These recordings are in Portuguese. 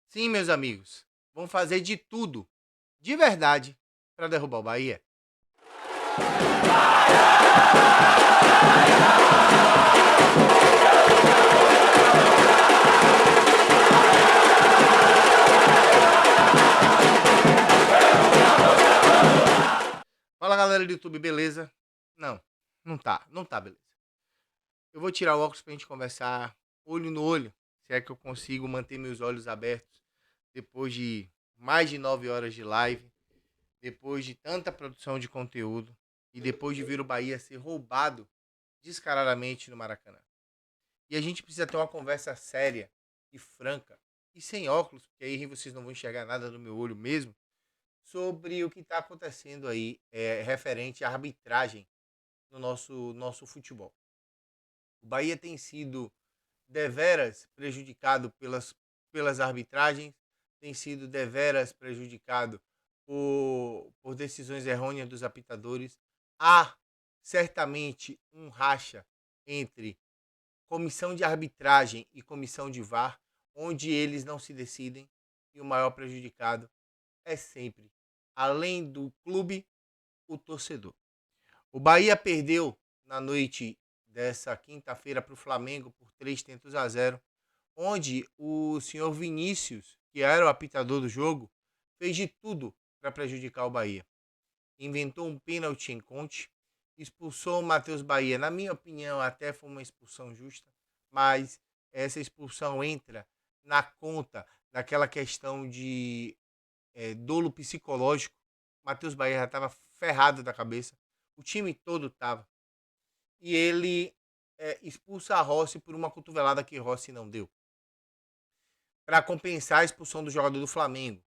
Sim, meus amigos, vão fazer de tudo, de verdade, para derrubar o Bahia. Fala galera do YouTube, beleza? Não, não tá beleza. Eu vou tirar o óculos pra gente conversar olho no olho, se é que eu consigo manter meus olhos abertos depois de mais de 9 horas de live, depois de tanta produção de conteúdo e depois de ver o Bahia ser roubado descaradamente no Maracanã. E a gente precisa ter uma conversa séria e franca e sem óculos, porque aí vocês não vão enxergar nada no meu olho mesmo, sobre o que está acontecendo aí referente à arbitragem no nosso futebol. O Bahia tem sido deveras prejudicado pelas arbitragens, tem sido deveras prejudicado por decisões errôneas dos apitadores. Há certamente um racha entre comissão de arbitragem e comissão de VAR, onde eles não se decidem e o maior prejudicado é sempre, além do clube, o torcedor. O Bahia perdeu na noite dessa quinta-feira para o Flamengo por 3-0, onde o senhor Vinícius, que era o apitador do jogo, fez de tudo para prejudicar o Bahia. Inventou um pênalti em Conte, expulsou o Matheus Bahia. Na minha opinião, até foi uma expulsão justa, mas essa expulsão entra na conta daquela questão de dolo psicológico. Matheus Bahia já estava ferrado da cabeça, o time todo estava. E ele expulsa a Rossi por uma cotovelada que Rossi não deu, para compensar a expulsão do jogador do Flamengo,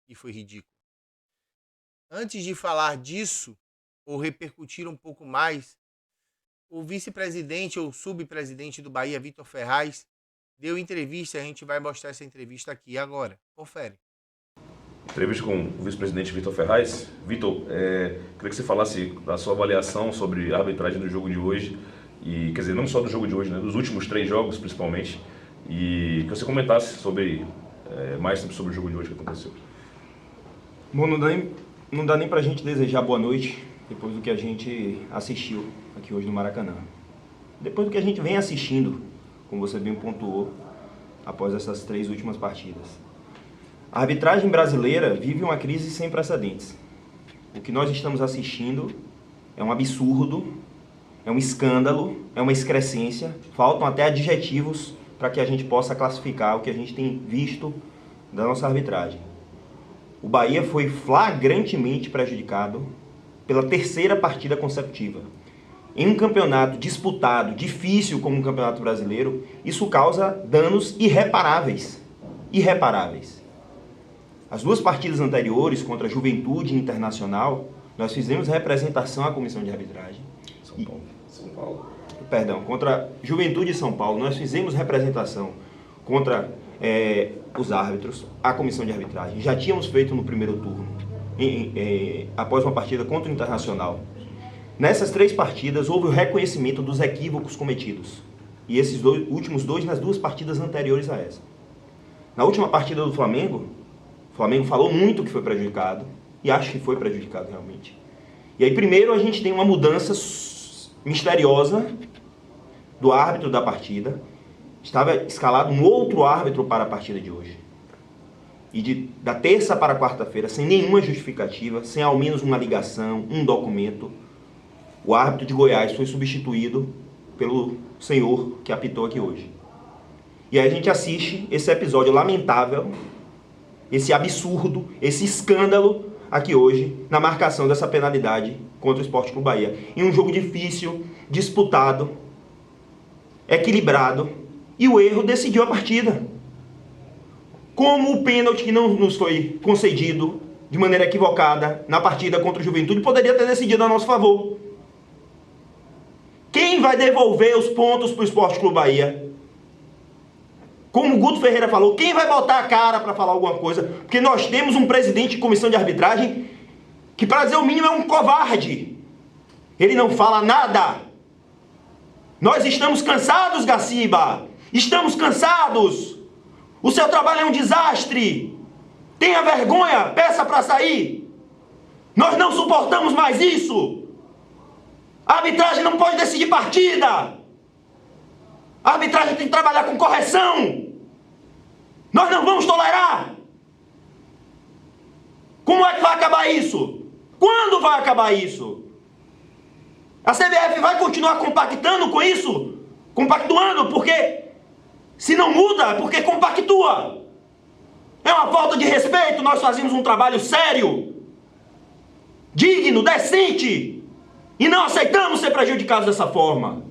que foi ridículo. Antes de falar disso, ou repercutir um pouco mais, o vice-presidente ou subpresidente do Bahia, Vitor Ferraz, deu entrevista. A gente vai mostrar essa entrevista aqui agora. Confere. Entrevista com o vice-presidente Vitor Ferraz. Vitor, queria que você falasse da sua avaliação sobre a arbitragem do jogo de hoje, e quer dizer, não só do jogo de hoje, né, dos últimos 3 jogos principalmente, e que você comentasse mais sobre o jogo de hoje que aconteceu. Bom, não dá nem pra gente desejar boa noite depois do que a gente assistiu aqui hoje no Maracanã. Depois do que a gente vem assistindo, como você bem pontuou, após essas 3 últimas partidas. A arbitragem brasileira vive uma crise sem precedentes. O que nós estamos assistindo é um absurdo, é um escândalo, é uma excrescência. Faltam até adjetivos para que a gente possa classificar o que a gente tem visto da nossa arbitragem. O Bahia foi flagrantemente prejudicado pela terceira partida consecutiva. Em um campeonato disputado, difícil como um campeonato brasileiro, isso causa danos irreparáveis. Irreparáveis. As 2 partidas anteriores, contra a Juventude Internacional, nós fizemos representação à comissão de arbitragem. Contra Juventude e São Paulo, nós fizemos representação contra os árbitros, a comissão de arbitragem. Já tínhamos feito no primeiro turno, após uma partida contra o Internacional. Nessas 3 partidas, houve o reconhecimento dos equívocos cometidos. E esses últimos 2 nas 2 partidas anteriores a essa. Na última partida do Flamengo, o Flamengo falou muito que foi prejudicado, e acho que foi prejudicado realmente. E aí primeiro a gente tem uma mudança misteriosa do árbitro da partida. Estava escalado um outro árbitro para a partida de hoje. E da terça para a quarta-feira, sem nenhuma justificativa, sem ao menos uma ligação, um documento, o árbitro de Goiás foi substituído pelo senhor que apitou aqui hoje. E aí a gente assiste esse episódio lamentável, esse absurdo, esse escândalo aqui hoje, na marcação dessa penalidade contra o Sport Clube Bahia. Em um jogo difícil, disputado, equilibrado, e o erro decidiu a partida. Como o pênalti que não nos foi concedido de maneira equivocada na partida contra o Juventude poderia ter decidido a nosso favor. Quem vai devolver os pontos para o Sport Clube Bahia? Como o Guto Ferreira falou, quem vai botar a cara para falar alguma coisa? Porque nós temos um presidente de comissão de arbitragem que, para dizer o mínimo, é um covarde. Ele não fala nada. Nós estamos cansados, Gaciba. Estamos cansados. O seu trabalho é um desastre. Tenha vergonha, peça para sair. Nós não suportamos mais isso. A arbitragem não pode decidir partida. A arbitragem tem que trabalhar com correção. Nós não vamos tolerar. Como é que vai acabar isso? Quando vai acabar isso? A CBF vai continuar compactando com isso? Compactuando, porque se não muda, é porque compactua. É uma falta de respeito. Nós fazemos um trabalho sério, digno, decente, e não aceitamos ser prejudicados dessa forma.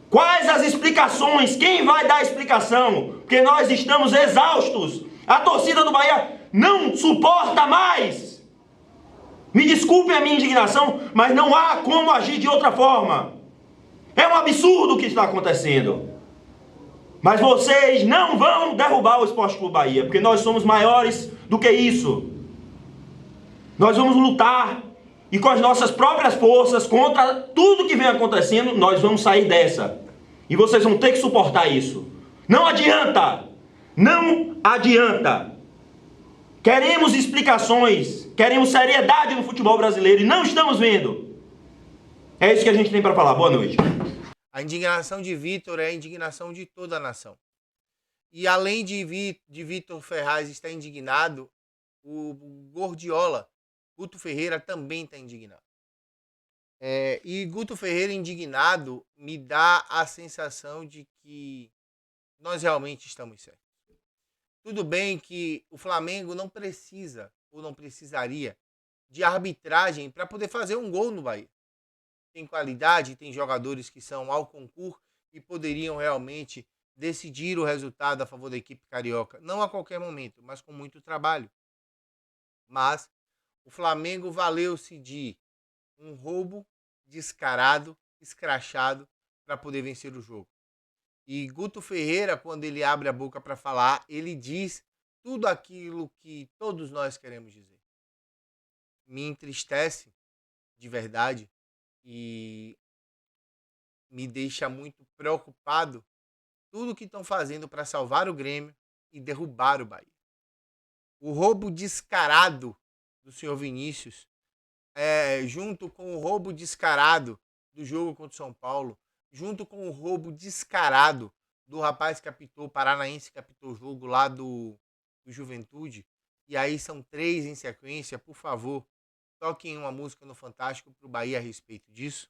Quais as explicações? Quem vai dar a explicação? Porque nós estamos exaustos. A torcida do Bahia não suporta mais. Me desculpem a minha indignação, mas não há como agir de outra forma. É um absurdo o que está acontecendo. Mas vocês não vão derrubar o Esporte Clube Bahia, porque nós somos maiores do que isso. Nós vamos lutar e com as nossas próprias forças contra tudo que vem acontecendo, nós vamos sair dessa. E vocês vão ter que suportar isso. Não adianta. Não adianta. Queremos explicações, queremos seriedade no futebol brasileiro e não estamos vendo. É isso que a gente tem para falar. Boa noite. A indignação de Vitor é a indignação de toda a nação. E além de Vitor Ferraz estar indignado, o Gordiola, Guto Ferreira, também está indignado. E Guto Ferreira indignado me dá a sensação de que nós realmente estamos certos. Tudo bem que o Flamengo não precisa, ou não precisaria, de arbitragem para poder fazer um gol no Bahia. Tem qualidade, tem jogadores que são ao concurso e poderiam realmente decidir o resultado a favor da equipe carioca. Não a qualquer momento, mas com muito trabalho. Mas o Flamengo valeu-se de um roubo descarado, escrachado, para poder vencer o jogo. E Guto Ferreira, quando ele abre a boca para falar, ele diz tudo aquilo que todos nós queremos dizer. Me entristece, de verdade, e me deixa muito preocupado tudo que estão fazendo para salvar o Grêmio e derrubar o Bahia. O roubo descarado do senhor Vinícius, junto com o roubo descarado do jogo contra o São Paulo, junto com o roubo descarado do rapaz que apitou, o paranaense que apitou o jogo lá do Juventude, e aí são 3 em sequência, por favor, toquem uma música no Fantástico para o Bahia a respeito disso.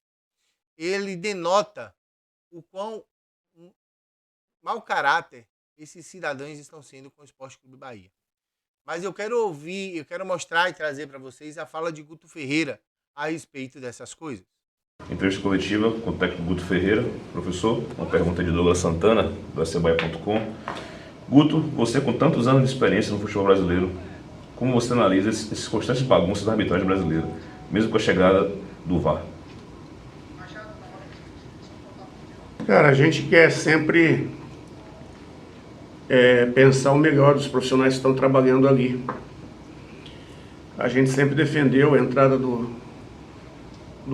Ele denota o quão mau caráter esses cidadãos estão sendo com o Esporte Clube Bahia. Mas eu quero mostrar e trazer para vocês a fala de Guto Ferreira a respeito dessas coisas. Entrevista coletiva com o técnico Guto Ferreira. Professor, uma pergunta de Douglas Santana, do acbaia.com. Guto, você com tantos anos de experiência no futebol brasileiro, como você analisa esses constantes bagunças da arbitragem brasileira, mesmo com a chegada do VAR? Cara, a gente quer sempre pensar o melhor dos profissionais que estão trabalhando ali. A gente sempre defendeu a entrada do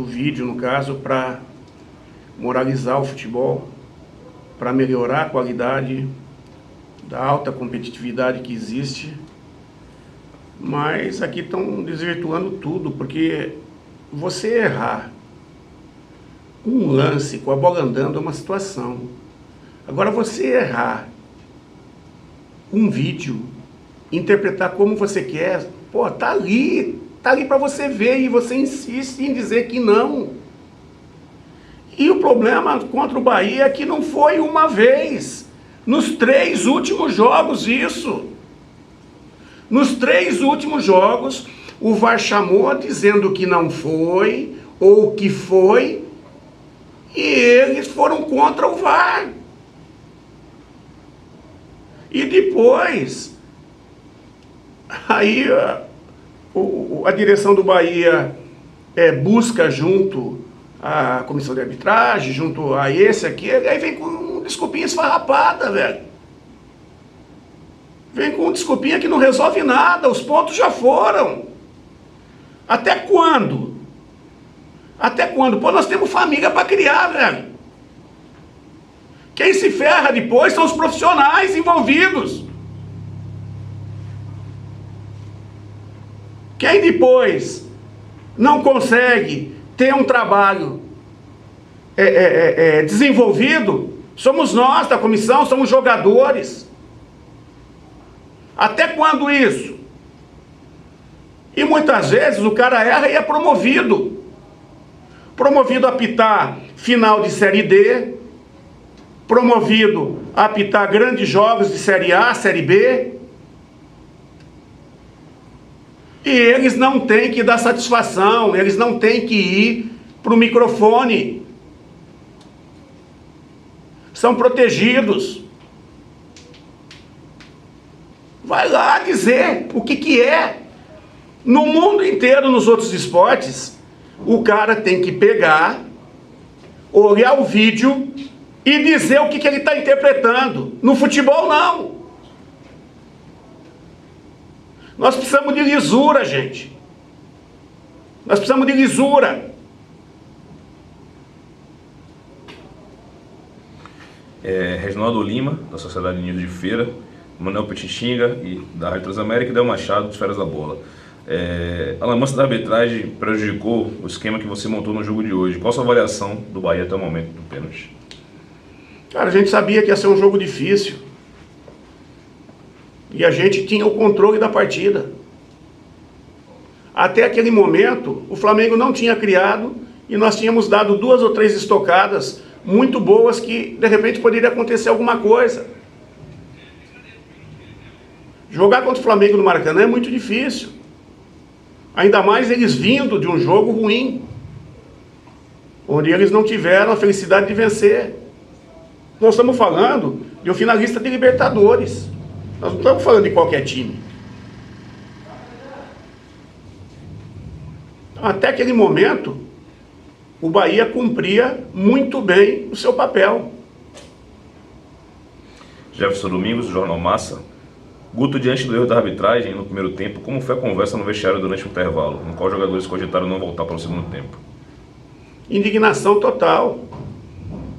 vídeo, no caso, para moralizar o futebol, para melhorar a qualidade da alta competitividade que existe. Mas aqui estão desvirtuando tudo, porque você errar um lance com a bola andando é uma situação. Agora você errar um vídeo, interpretar como você quer, pô, tá ali para você ver e você insiste em dizer que não. E o problema contra o Bahia é que não foi uma vez, nos 3 últimos jogos isso. Nos 3 últimos jogos, o VAR chamou dizendo que não foi, ou que foi, e eles foram contra o VAR. E depois, aí a direção do Bahia busca junto à comissão de arbitragem, junto a esse aqui, aí vem com desculpinha esfarrapada, velho. Vem com desculpinha que não resolve nada, os pontos já foram. Até quando? Até quando? Pô, nós temos família para criar, velho. Quem se ferra depois são os profissionais envolvidos. Quem depois não consegue ter um trabalho desenvolvido, somos nós da comissão, somos jogadores. Até quando isso? E muitas vezes o cara erra e é promovido. Promovido a apitar final de Série D, promovido a apitar grandes jogos de Série A, Série B. E eles não têm que dar satisfação, eles não têm que ir para o microfone. São protegidos. Vai lá dizer o que é. No mundo inteiro, nos outros esportes, o cara tem que pegar, olhar o vídeo e dizer o que ele está interpretando. No futebol, não. Nós precisamos de lisura, gente. Nós precisamos de lisura. Reginaldo Lima, da Sociedade Ninho de Feira, Manuel Pitichinga e da Rádio Transamérica e Del Machado, dos Feras da Bola. A lambança da arbitragem prejudicou o esquema que você montou no jogo de hoje. Qual a sua avaliação do Bahia até o momento do pênalti? Cara, a gente sabia que ia ser um jogo difícil. E a gente tinha o controle da partida. Até aquele momento, o Flamengo não tinha criado e nós tínhamos dado 2 ou 3 estocadas muito boas que, de repente, poderia acontecer alguma coisa. Jogar contra o Flamengo no Maracanã é muito difícil. Ainda mais eles vindo de um jogo ruim, onde eles não tiveram a felicidade de vencer. Nós estamos falando de um finalista de Libertadores. Nós não estamos falando de qualquer time. Até aquele momento, o Bahia cumpria muito bem o seu papel. Jefferson Domingos, do Jornal Massa. Guto, diante do erro da arbitragem no primeiro tempo, como foi a conversa no vestiário durante o intervalo, no qual os jogadores cogitaram não voltar para o segundo tempo? Indignação total.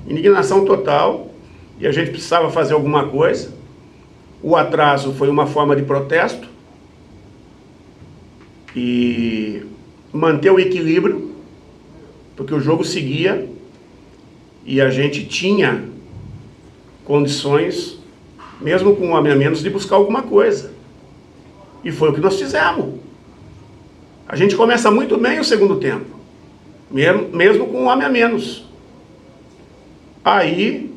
Indignação total. E a gente precisava fazer alguma coisa. O atraso foi uma forma de protesto. E manter o equilíbrio, porque o jogo seguia e a gente tinha condições, mesmo com um homem a menos, de buscar alguma coisa. E foi o que nós fizemos. A gente começa muito bem o segundo tempo, mesmo com um homem a menos. Aí,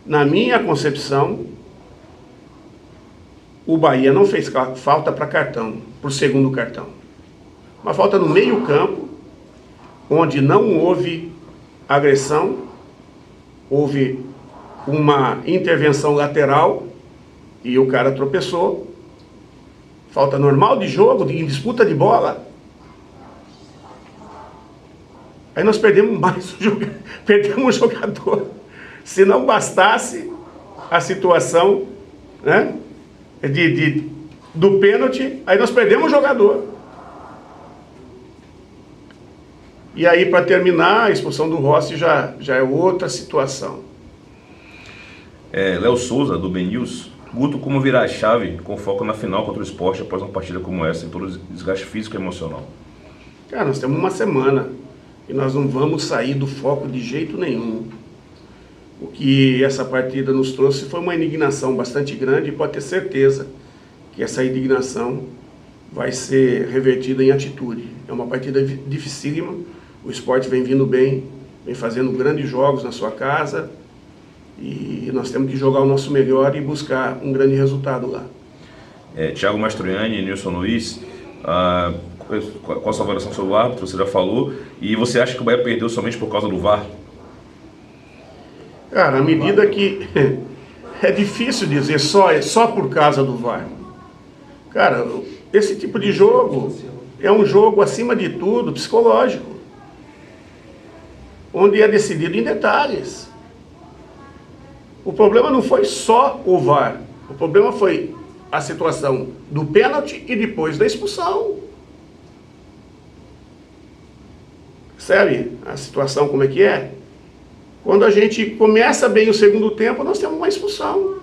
na minha concepção, o Bahia não fez falta para cartão, para o segundo cartão. Uma falta no meio campo, onde não houve agressão, houve uma intervenção lateral e o cara tropeçou. Falta normal de jogo, em disputa de bola. Aí nós perdemos mais perdemos um jogador. Se não bastasse a situação, né, do pênalti, aí nós perdemos um jogador. E aí, para terminar, a expulsão do Rossi já é outra situação. Léo Souza, do Ben News. Guto, como virar a chave com foco na final contra o Sport após uma partida como essa, em todo o desgaste físico e emocional? Cara, nós temos uma semana e nós não vamos sair do foco de jeito nenhum. O que essa partida nos trouxe foi uma indignação bastante grande e pode ter certeza que essa indignação vai ser revertida em atitude. É uma partida dificílima, o Sport vem vindo bem, vem fazendo grandes jogos na sua casa e nós temos que jogar o nosso melhor e buscar um grande resultado lá. Thiago Mastroianni e Nilson Luiz, qual a sua avaliação sobre o árbitro? Você já falou. E você acha que o Bahia perdeu somente por causa do VAR? Cara, à medida que é difícil dizer só por causa do VAR. Cara, esse tipo de jogo é um jogo, acima de tudo, psicológico, onde é decidido em detalhes. O problema não foi só o VAR, o problema foi a situação do pênalti e depois da expulsão. Percebe a situação como é que é? Quando a gente começa bem o segundo tempo, nós temos uma expulsão.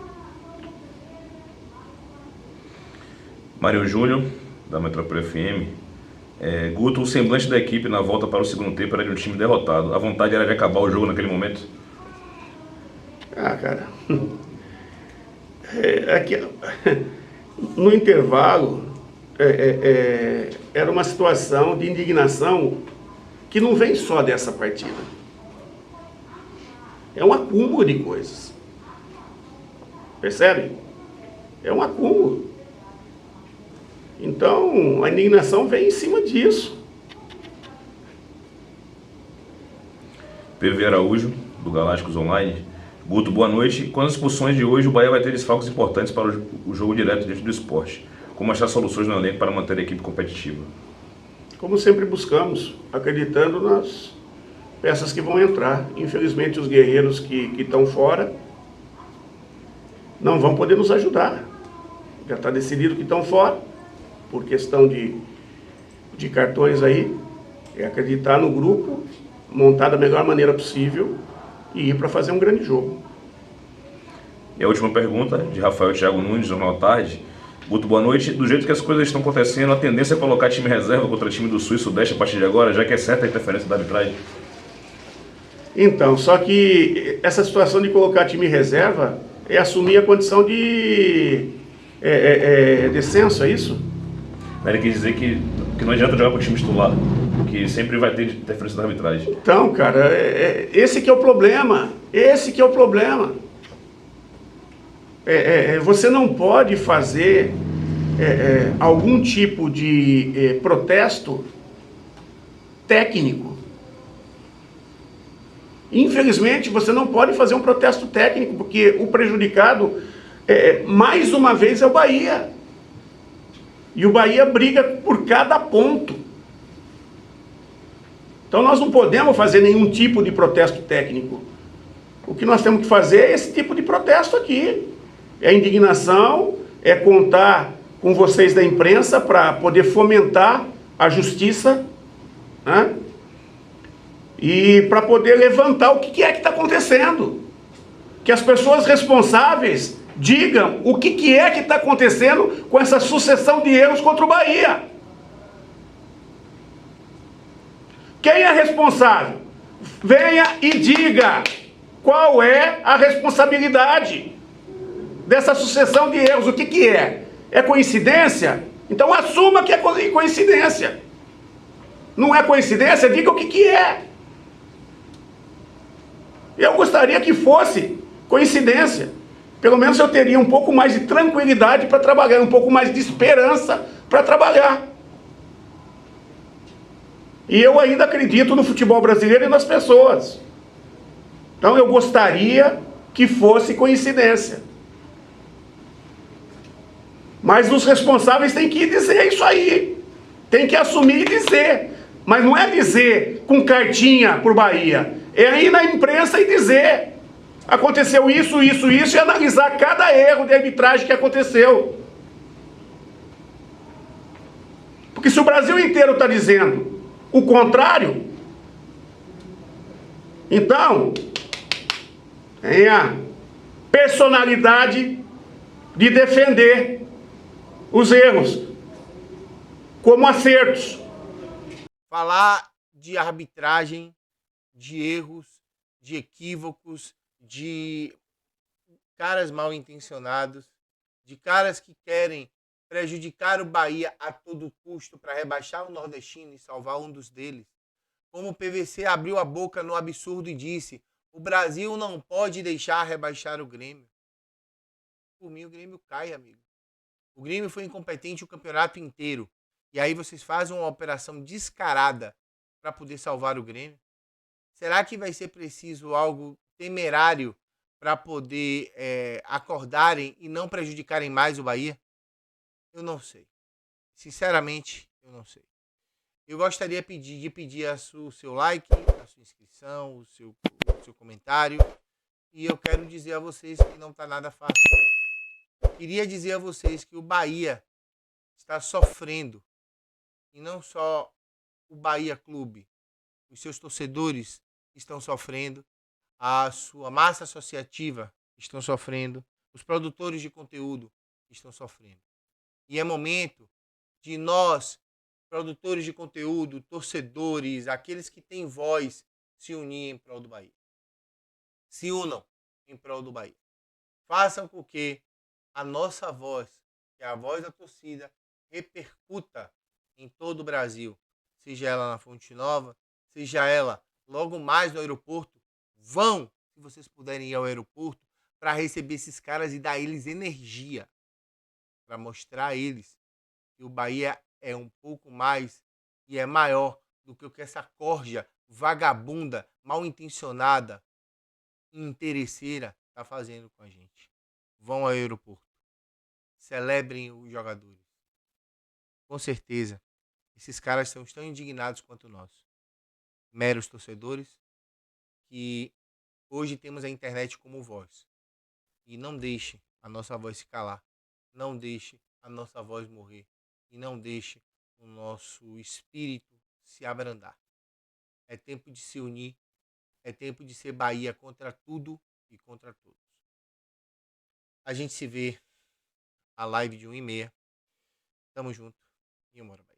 Mário Júnior, da Metrópole FM. Guto, o semblante da equipe na volta para o segundo tempo era de um time derrotado. A vontade era de acabar o jogo naquele momento? Ah, cara. No intervalo, era uma situação de indignação que não vem só dessa partida. É um acúmulo de coisas. Percebe? É um acúmulo. Então, a indignação vem em cima disso. PV Araújo, do Galácticos Online. Guto, boa noite. Com as expulsões de hoje, o Bahia vai ter desfalques importantes para o jogo direto diante do Sport. Como achar soluções no elenco para manter a equipe competitiva? Como sempre buscamos, acreditando nas peças que vão entrar. Infelizmente, os guerreiros que estão fora não vão poder nos ajudar. Já está decidido que estão fora, por questão de cartões aí. É acreditar no grupo, montar da melhor maneira possível e ir para fazer um grande jogo. E a última pergunta, de Rafael Thiago Nunes, Jornal Tarde. Guto, boa noite. Do jeito que as coisas estão acontecendo, a tendência é colocar time reserva contra time do Sul e Sudeste a partir de agora, já que é certa a interferência da arbitragem? Então, só que essa situação de colocar time reserva é assumir a condição de descenso, é isso? Ele quis dizer que não adianta jogar com o time titular, que sempre vai ter interferência da arbitragem. Então, cara, esse que é o problema. Esse que é o problema. Você não pode fazer algum tipo de protesto técnico. Infelizmente, você não pode fazer um protesto técnico, porque o prejudicado, mais uma vez, é o Bahia. E o Bahia briga por cada ponto. Então nós não podemos fazer nenhum tipo de protesto técnico. O que nós temos que fazer é esse tipo de protesto aqui. É indignação, é contar com vocês da imprensa para poder fomentar a justiça, né? E para poder levantar o que é que está acontecendo. Que as pessoas responsáveis digam o que é que está acontecendo com essa sucessão de erros contra o Bahia. Quem é responsável? Venha e diga qual é a responsabilidade dessa sucessão de erros. O que é? É coincidência? Então assuma que é coincidência. Não é coincidência? Diga o que é. Eu gostaria que fosse coincidência. Pelo menos eu teria um pouco mais de tranquilidade para trabalhar, um pouco mais de esperança para trabalhar. E eu ainda acredito no futebol brasileiro e nas pessoas. Então eu gostaria que fosse coincidência. Mas os responsáveis têm que dizer isso aí. Tem que assumir e dizer. Mas não é dizer com cartinha por Bahia. É ir na imprensa e dizer: aconteceu isso, isso, isso, e analisar cada erro de arbitragem que aconteceu. Porque se o Brasil inteiro está dizendo o contrário, então tem a personalidade de defender os erros como acertos. Falar de arbitragem, de erros, de equívocos, de caras mal intencionados, de caras que querem prejudicar o Bahia a todo custo para rebaixar o nordestino e salvar um dos deles. Como o PVC abriu a boca no absurdo e disse: o Brasil não pode deixar rebaixar o Grêmio. Por mim, o Grêmio cai, amigo. O Grêmio foi incompetente o campeonato inteiro. E aí vocês fazem uma operação descarada para poder salvar o Grêmio? Será que vai ser preciso algo temerário para poder acordarem e não prejudicarem mais o Bahia? Eu não sei. Sinceramente, eu não sei. Eu gostaria de pedir o seu like, a sua inscrição, o seu comentário. E eu quero dizer a vocês que não está nada fácil. Queria dizer a vocês que o Bahia está sofrendo. E não só o Bahia Clube. Os seus torcedores estão sofrendo. a sua massa associativa estão sofrendo, os produtores de conteúdo estão sofrendo. E é momento de nós, produtores de conteúdo, torcedores, aqueles que têm voz, se unir em prol do Bahia. Se unam em prol do Bahia. Façam com que a nossa voz, que é a voz da torcida, repercuta em todo o Brasil. Seja ela na Fonte Nova, seja ela logo mais no aeroporto. Vão, se vocês puderem ir ao aeroporto, para receber esses caras e dar a eles energia. Para mostrar a eles que o Bahia é um pouco mais e é maior do que o que essa corja vagabunda, mal intencionada e interesseira está fazendo com a gente. Vão ao aeroporto. Celebrem os jogadores. Com certeza, esses caras são tão indignados quanto nós. Meros torcedores que hoje temos a internet como voz. E não deixe a nossa voz se calar. Não deixe a nossa voz morrer. E não deixe o nosso espírito se abrandar. É tempo de se unir. É tempo de ser Bahia contra tudo e contra todos. A gente se vê a live de 1h30. Tamo junto e uma hora.